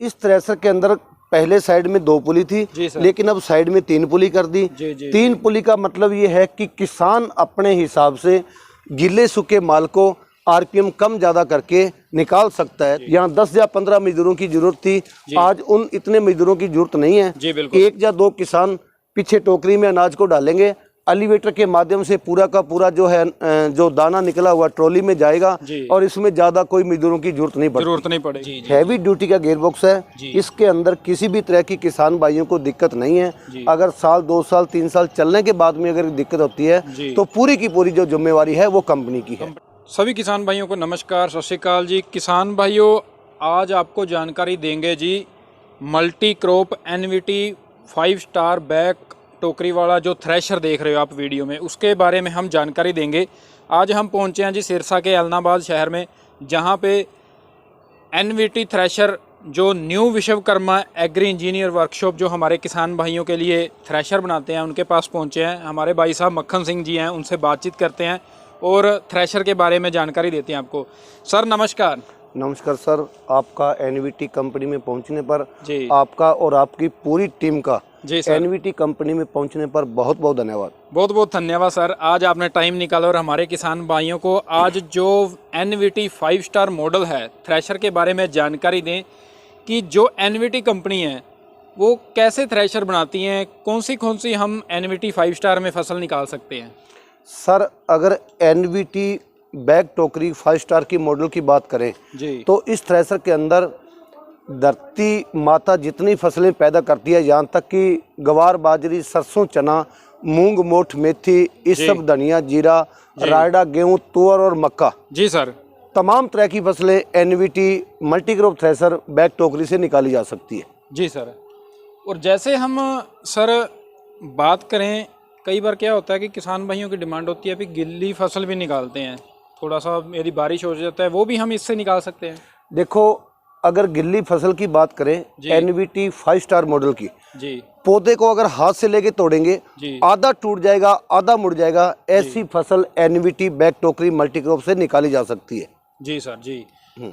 इस थ्रेसर के अंदर पहले साइड में 2 पुली थी, लेकिन अब साइड में 3 पुली कर दी। 3 पुली का मतलब ये है कि किसान अपने हिसाब से गिले सूखे माल को आरपीएम कम ज़्यादा करके निकाल सकता है। यहाँ 10 या 15 मजदूरों की जरूरत थी, आज उन इतने मजदूरों की जरूरत नहीं है। 1 या 2 किसान पीछे टोकरी में अनाज को डालेंगे, एलिवेटर के माध्यम से पूरा का पूरा जो है जो दाना निकला हुआ ट्रॉली में जाएगा और इसमें ज्यादा कोई मजदूरों की जरूरत नहीं पड़ेगी। हैवी ड्यूटी का गियर बॉक्स है, इसके अंदर किसी भी तरह की किसान भाइयों को दिक्कत नहीं है। अगर साल 2 साल 3 साल चलने के बाद में अगर दिक्कत होती है तो पूरी की पूरी जो जिम्मेवारी है वो कंपनी की है। सभी किसान भाइयों को नमस्कार, सत श्री अकाल जी। किसान भाइयों, आज आपको जानकारी देंगे जी multi crop NVT 5 star back टोकरी वाला जो थ्रेशर देख रहे हो आप वीडियो में, उसके बारे में हम जानकारी देंगे। आज हम पहुंचे हैं जी सिरसा के एलनाबाद शहर में, जहां पे एनवीटी थ्रेशर जो new Vishwakarma agri engineer workshop जो हमारे किसान भाइयों के लिए थ्रेशर बनाते हैं, उनके पास पहुंचे हैं। हमारे भाई साहब मक्खन सिंह जी हैं, उनसे बातचीत करते हैं और थ्रेशर के बारे में जानकारी देते हैं आपको। सर नमस्कार। नमस्कार सर, आपका एनवीटी कंपनी में पहुंचने पर आपका और आपकी पूरी टीम का एनवीटी कंपनी में पहुंचने पर बहुत बहुत धन्यवाद। बहुत बहुत धन्यवाद सर, आज आपने टाइम निकाला और हमारे किसान भाइयों को आज जो एनवीटी 5 स्टार मॉडल है थ्रेशर के बारे में जानकारी दें कि जो एनवीटी कंपनी है वो कैसे थ्रेशर बनाती हैं, कौन सी हम एनवीटी 5 स्टार में फसल निकाल सकते हैं। सर, अगर एनवीटी बैक टोकरी 5 स्टार की मॉडल की बात करें तो इस थ्रेशर के अंदर धरती माता जितनी फसलें पैदा करती है, यहाँ तक कि गवार, बाजरी, सरसों, चना, मूंग, मोठ, मेथी, इस सब, धनिया, जीरा, रायडा, गेहूं, तुअर और मक्का, जी सर, तमाम तरह की फसलें एनवीटी मल्टीक्रॉप थ्रेशर बैक टोकरी से निकाली जा सकती है। जी सर। और जैसे हम सर बात करें, कई बार क्या होता है कि किसान भाइयों की डिमांड होती है कि गिल्ली फसल भी निकालते हैं, थोड़ा सा यदि बारिश हो जाता है वो भी हम इससे निकाल सकते हैं। देखो, अगर गिल्ली फसल की बात करें एनवीटी 5 स्टार मॉडल की, पौधे को अगर हाथ से लेके तोड़ेंगे आधा टूट जाएगा, आधा मुड़ जाएगा, ऐसी फसल एनवीटी बैक टोकरी मल्टीक्रॉप से निकाली जा सकती है। जी सर जी।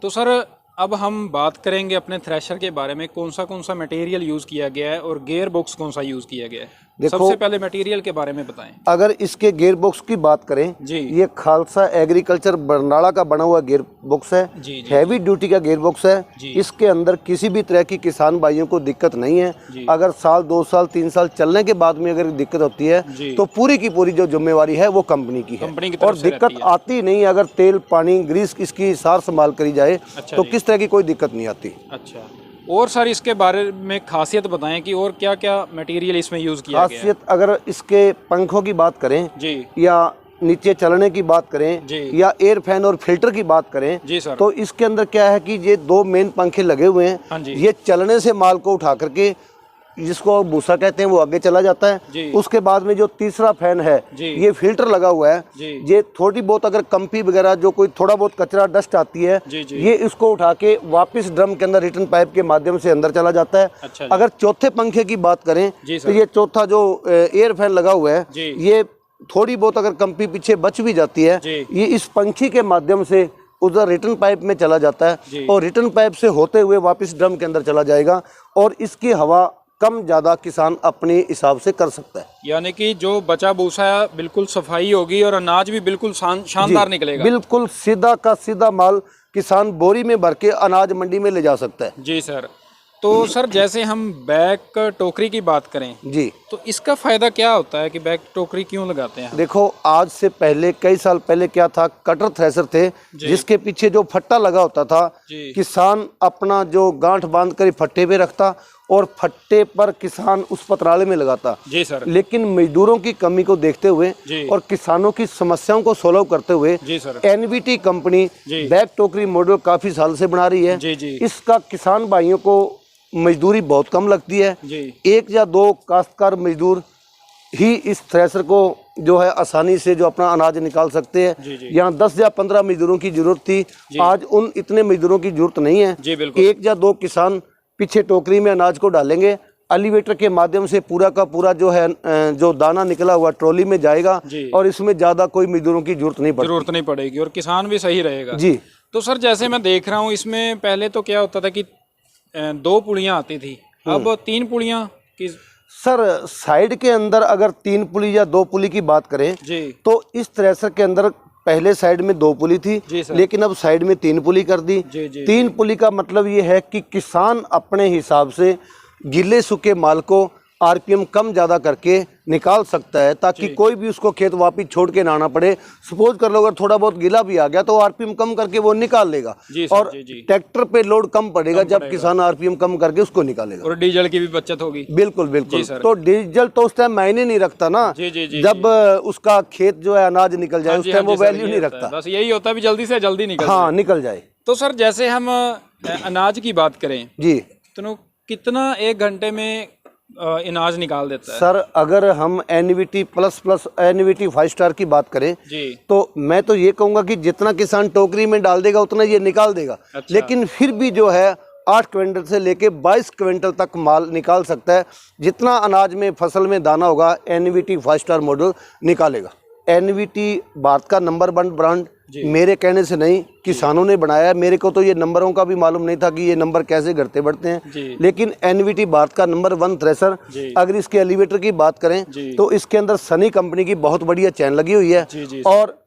तो सर अब हम बात करेंगे अपने थ्रेशर के बारे में, कौन सा मटेरियल यूज़ किया गया है और गियर बॉक्स कौन सा यूज़ किया गया है। देखो, सबसे पहले मटेरियल के बारे में बताएं। अगर इसके गियर बॉक्स की बात करें ये खालसा एग्रीकल्चर बरनाला का बना हुआ गियर बॉक्स है, हैवी ड्यूटी का गियर बॉक्स है। इसके अंदर किसी भी तरह की किसान भाइयों को दिक्कत नहीं है। अगर साल 2 साल 3 साल चलने के बाद में अगर दिक्कत होती है तो पूरी की पूरी जो जिम्मेवारी है वो कंपनी की है और दिक्कत आती नहीं। अगर तेल पानी ग्रीस इसकी सार संभाल करी जाए तो किस तरह की कोई दिक्कत नहीं आती। अच्छा, और सर इसके बारे में खासियत बताएं कि और क्या क्या मटेरियल इसमें यूज़ किया गया है। खासियत, अगर इसके पंखों की बात करें या नीचे चलने की बात करें या एयर फैन और फिल्टर की बात करें तो इसके अंदर क्या है कि ये 2 मेन पंखे लगे हुए हैं। ये चलने से माल को उठा करके, जिसको भूसा कहते हैं, वो आगे चला जाता है। उसके बाद में जो तीसरा फैन है ये फिल्टर लगा हुआ है। ये थोड़ी बहुत अगर कंपी वगैरह जो कोई थोड़ा बहुत कचरा डस्ट आती है ये इसको उठा के वापस ड्रम के अंदर रिटर्न पाइप के माध्यम से अंदर चला जाता है। अच्छा, अगर चौथे पंखे की बात करें तो ये चौथा जो एयर फैन लगा हुआ है ये थोड़ी बहुत अगर कंपी पीछे बच भी जाती है ये इस पंखी के माध्यम से उधर रिटर्न पाइप में चला जाता है और रिटर्न पाइप से होते हुए वापस ड्रम के अंदर चला जाएगा और इसकी हवा कम ज्यादा किसान अपने हिसाब से कर सकता है। यानी कि जो बचा भूसा बिल्कुल सफाई होगी और अनाज भी बिल्कुल शानदार निकलेगा। बिल्कुल सीधा का सीधा माल किसान बोरी में भर के अनाज मंडी में ले जा सकता है। जी सर। तो सर जैसे हम बैक टोकरी की बात करें तो इसका फायदा क्या होता है कि बैक टोकरी क्यों लगाते हैं। देखो, आज से पहले कई साल पहले क्या था, कटर थ्रेशर थे जिसके पीछे जो फट्टा लगा होता था, किसान अपना जो गांठ बांध कर फट्टे पे रखता और फट्टे पर किसान उस पतराले में लगाता। जी सर। लेकिन मजदूरों की कमी को देखते हुए और किसानों की समस्याओं को सोल्व करते हुए एनवीटी कंपनी बैक टोकरी मॉडल काफी साल से बना रही है। इसका किसान भाइयों को मजदूरी बहुत कम लगती है। 1 या 2 काश्तकार मजदूर ही इस थ्रेशर को जो है आसानी से जो अपना अनाज निकाल सकते हैं। यहाँ 10 या 15 मजदूरों की जरूरत थी, आज उन इतने मजदूरों की जरूरत नहीं है। 1 या 2 किसान पीछे टोकरी में अनाज को डालेंगे, एलिवेटर के माध्यम से पूरा का पूरा जो है जो दाना निकला हुआ ट्रॉली में जाएगा और इसमें ज्यादा कोई मजदूरों की जरूरत नहीं पड़ेगी और किसान भी सही रहेगा। जी। तो सर जैसे मैं देख रहा हूँ इसमें पहले तो क्या होता था कि 2 पुलियां आती थी, अब 3 पुलियां की। सर साइड के अंदर अगर 3 पुली या 2 पुली की बात करें जी तो इस थ्रेसर के अंदर पहले साइड में 2 पुली थी, लेकिन अब साइड में 3 पुली कर दी। 3 पुली का मतलब ये है कि किसान अपने हिसाब से गिले सूखे माल को आरपीएम कम ज़्यादा करके निकाल सकता है, ताकि कोई भी उसको खेत वापिस छोड़ के ना आना पड़े। सपोज कर लो अगर थोड़ा बहुत गिला भी आ गया तो आरपीएम कम करके वो निकाल लेगा, और ट्रैक्टर पे लोड कम पड़ेगा जब किसान आरपीएम कम करके उसको निकालेगा, और डीजल की भी बचत होगी। बिल्कुल बिल्कुल। तो डीजल तो उस टाइम मायने नहीं रखता ना, जब उसका खेत जो है अनाज निकल जाए उस टाइम वो वैल्यू नहीं रखता, बस यही होता है जल्दी से जल्दी निकल हाँ निकल जाए। तो सर जैसे हम अनाज की बात करें जी, तो कितना 1 घंटे में अनाज निकाल देता है? सर अगर हम एनवीटी प्लस एनवीटी 5 स्टार की बात करें जी, तो मैं तो ये कहूंगा कि जितना किसान टोकरी में डाल देगा उतना ये निकाल देगा। अच्छा। लेकिन फिर भी जो है 8 क्विंटल से लेके 22 क्विंटल तक माल निकाल सकता है। जितना अनाज में फसल में दाना होगा एनवीटी 5 स्टार मॉडल निकालेगा। एनवीटी भारत का नंबर 1 ब्रांड मेरे कहने से नहीं, किसानों ने बनाया है। मेरे को तो ये नंबरों का भी मालूम नहीं था कि ये नंबर कैसे घटते बढ़ते हैं, लेकिन एनवीटी भारत का नंबर 1 थ्रेसर। अगर इसके एलिवेटर की बात करें तो इसके अंदर सनी कंपनी की बहुत बढ़िया चैन लगी हुई है, और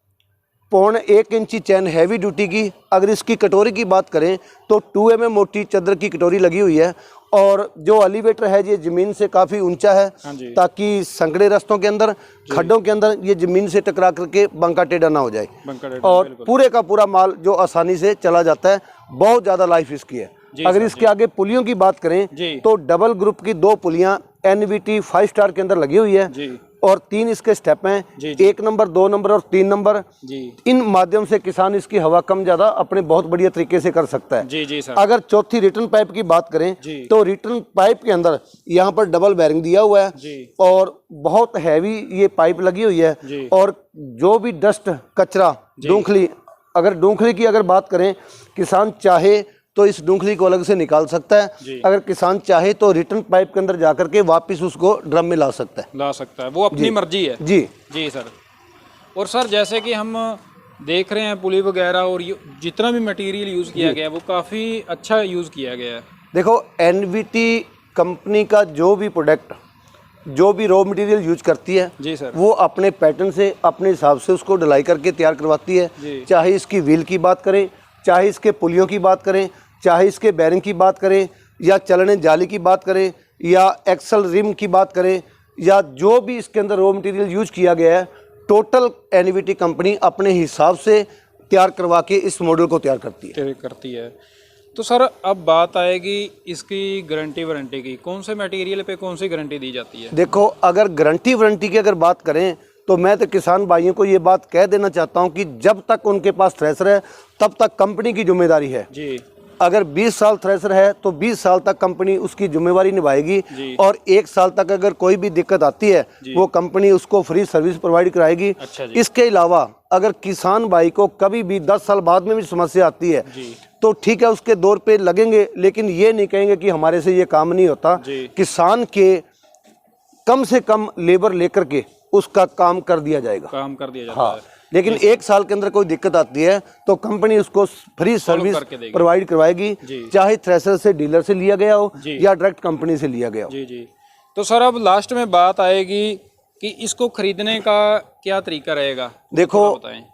1.25 इंची चैन हैवी ड्यूटी की। अगर इसकी कटोरी की बात करें तो 2 mm मोटी चद्दर की कटोरी लगी हुई है, और जो एलिवेटर है ये जमीन से काफ़ी ऊंचा है, ताकि संकड़े रास्तों के अंदर खड्डों के अंदर ये जमीन से टकरा करके बंका टेढ़ा ना हो जाए, और पूरे का पूरा माल जो आसानी से चला जाता है। बहुत ज़्यादा लाइफ इसकी है। अगर इसके आगे पुलियों की बात करें तो डबल ग्रुप की 2 पुलियाँ एनवीटी 5 स्टार के अंदर लगी हुई है, और 3 इसके स्टेप हैं, 1 नंबर 2 नंबर और 3 नंबर। इन माध्यम से किसान इसकी हवा कम ज्यादा अपने बहुत बढ़िया तरीके से कर सकता है। जी सर। अगर चौथी रिटर्न पाइप की बात करें तो रिटर्न पाइप के अंदर यहाँ पर डबल बैरिंग दिया हुआ है, और बहुत हैवी ये पाइप लगी हुई है, और जो भी डस्ट कचरा डूंखली, अगर डूंखली की अगर बात करें, किसान चाहे तो इस डूंखली को अलग से निकाल सकता है। अगर किसान चाहे तो रिटर्न पाइप के अंदर जाकर के वापस उसको ड्रम में ला सकता है, वो अपनी मर्जी है। जी सर। और सर जैसे कि हम देख रहे हैं पुली वगैरह और जितना भी मटेरियल यूज़ किया गया है वो काफ़ी अच्छा यूज़ किया गया है। देखो एनवीटी कंपनी का जो भी प्रोडक्ट, जो भी रॉ मटेरियल यूज करती है जी सर, वो अपने पैटर्न से अपने हिसाब से उसको ढलाई करके तैयार करवाती है। चाहे इसकी व्हील की बात करें, चाहे इसके पुलियों की बात करें, चाहे इसके बैरिंग की बात करें, या चलने जाली की बात करें, या एक्सल रिम की बात करें, या जो भी इसके अंदर रॉ मटेरियल यूज किया गया है, टोटल एनवीटी कंपनी अपने हिसाब से तैयार करवा के इस मॉडल को तैयार करती है। तो सर अब बात आएगी इसकी गारंटी वारंटी की, कौन से मटेरियल पे कौन सी गारंटी दी जाती है? देखो अगर गारंटी वारंटी की अगर बात करें तो मैं तो किसान भाइयों को ये बात कह देना चाहता हूं कि जब तक उनके पास थ्रेसर है तब तक कंपनी की जिम्मेदारी है जी। अगर 20 साल थ्रेसर है तो 20 साल तक कंपनी उसकी जिम्मेवारी निभाएगी, और 1 साल तक अगर कोई भी दिक्कत आती है वो कंपनी उसको फ्री सर्विस प्रोवाइड कराएगी। इसके अलावा अगर किसान भाई को कभी भी 10 साल बाद में भी समस्या आती है तो ठीक है, उसके दौर पे लगेंगे, लेकिन ये नहीं कहेंगे कि हमारे से ये काम नहीं होता। किसान के कम से कम लेबर लेकर के उसका काम कर दिया जाएगा, हाँ। लेकिन 1 साल के अंदर कोई दिक्कत आती है तो कंपनी उसको फ्री सर्विस प्रोवाइड करवाएगी, चाहे थ्रेसर से, डीलर से लिया गया हो या डायरेक्ट कंपनी से लिया गया हो। तो सर अब लास्ट में बात आएगी कि इसको खरीदने का क्या तरीका रहेगा? देखो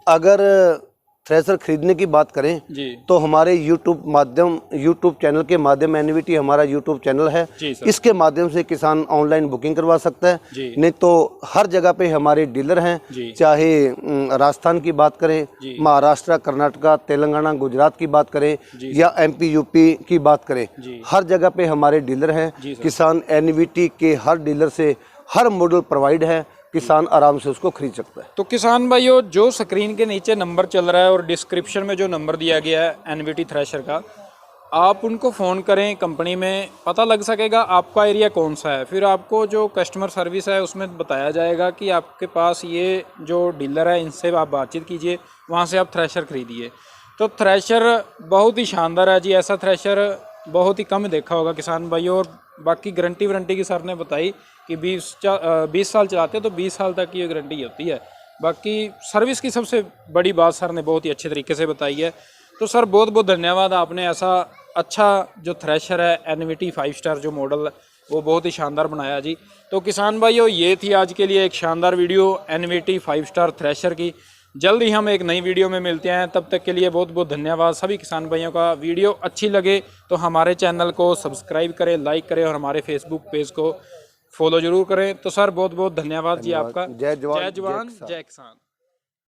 अगर थ्रेसर खरीदने की बात करें तो हमारे यूट्यूब चैनल के माध्यम, एनवीटी हमारा यूट्यूब चैनल है, इसके माध्यम से किसान ऑनलाइन बुकिंग करवा सकता है। नहीं तो हर जगह पे हमारे डीलर हैं, चाहे राजस्थान की बात करें, महाराष्ट्र, कर्नाटका, तेलंगाना, गुजरात की बात करें, या MP UP की बात करें, हर जगह पे हमारे डीलर हैं। किसान एनवीटी के हर डीलर से हर मॉडल प्रोवाइड है, किसान आराम से उसको खरीद सकता है। तो किसान भाइयों, जो स्क्रीन के नीचे नंबर चल रहा है और डिस्क्रिप्शन में जो नंबर दिया गया है एनवीटी थ्रेशर का, आप उनको फ़ोन करें, कंपनी में पता लग सकेगा आपका एरिया कौन सा है। फिर आपको जो कस्टमर सर्विस है उसमें बताया जाएगा कि आपके पास ये जो डीलर है इनसे आप बातचीत कीजिए, वहाँ से आप थ्रेशर खरीदिए। तो थ्रेशर बहुत ही शानदार है जी, ऐसा थ्रेशर बहुत ही कम देखा होगा किसान भाइयों। और बाकी गारंटी वारंटी की सर ने बताई कि 20 साल चलाते हैं तो 20 साल तक की ये गारंटी होती है। बाकी सर्विस की सबसे बड़ी बात सर ने बहुत ही अच्छे तरीके से बताई है। तो सर बहुत बहुत धन्यवाद, आपने ऐसा अच्छा जो थ्रेशर है एनवीटी 5 स्टार जो मॉडल वो बहुत ही शानदार बनाया जी। तो किसान भाइयों ये थी आज के लिए एक शानदार वीडियो एनवीटी 5 स्टार थ्रेशर की। जल्द ही हम एक नई वीडियो में मिलते हैं, तब तक के लिए बहुत बहुत धन्यवाद सभी किसान भाइयों का। वीडियो अच्छी लगे तो हमारे चैनल को सब्सक्राइब करें, लाइक करें और हमारे फेसबुक पेज को फॉलो जरूर करें। तो सर बहुत बहुत धन्यवाद जी आपका। जय जवान जय किसान।